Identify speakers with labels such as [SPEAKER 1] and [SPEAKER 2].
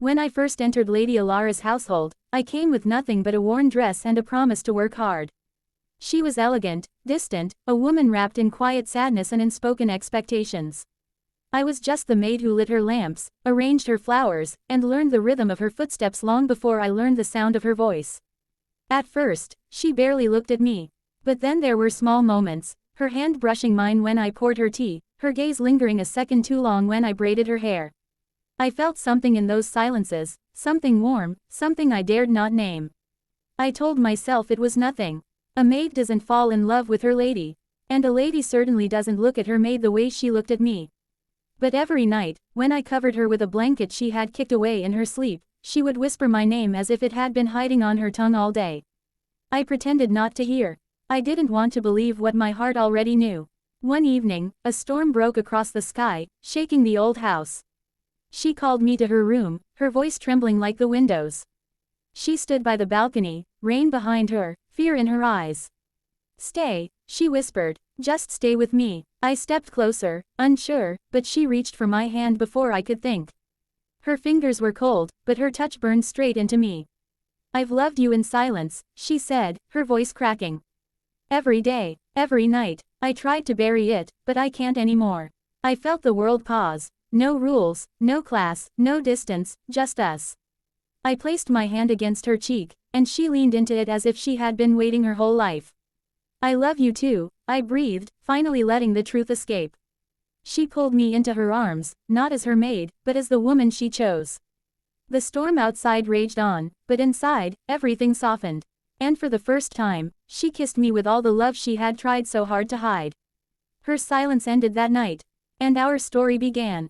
[SPEAKER 1] When I first entered Lady Alara's household, I came with nothing but a worn dress and a promise to work hard. She was elegant, distant, a woman wrapped in quiet sadness and unspoken expectations. I was just the maid who lit her lamps, arranged her flowers, and learned the rhythm of her footsteps long before I learned the sound of her voice. At first, she barely looked at me. But then there were small moments, her hand brushing mine when I poured her tea, her gaze lingering a second too long when I braided her hair. I felt something in those silences, something warm, something I dared not name. I told myself it was nothing. A maid doesn't fall in love with her lady. And a lady certainly doesn't look at her maid the way she looked at me. But every night, when I covered her with a blanket she had kicked away in her sleep, she would whisper my name as if it had been hiding on her tongue all day. I pretended not to hear. I didn't want to believe what my heart already knew. One evening, a storm broke across the sky, shaking the old house. She called me to her room, her voice trembling like the windows. She stood by the balcony, rain behind her, fear in her eyes. "Stay," she whispered, "just stay with me." I stepped closer, unsure, but she reached for my hand before I could think. Her fingers were cold, but her touch burned straight into me. "I've loved you in silence," she said, her voice cracking. "Every day, every night. I tried to bury it, but I can't anymore." I felt the world pause. No rules, no class, no distance, just us. I placed my hand against her cheek, and she leaned into it as if she had been waiting her whole life. "I love you too," I breathed, finally letting the truth escape. She pulled me into her arms, not as her maid, but as the woman she chose. The storm outside raged on, but inside, everything softened. And for the first time, she kissed me with all the love she had tried so hard to hide. Her silence ended that night. And our story began.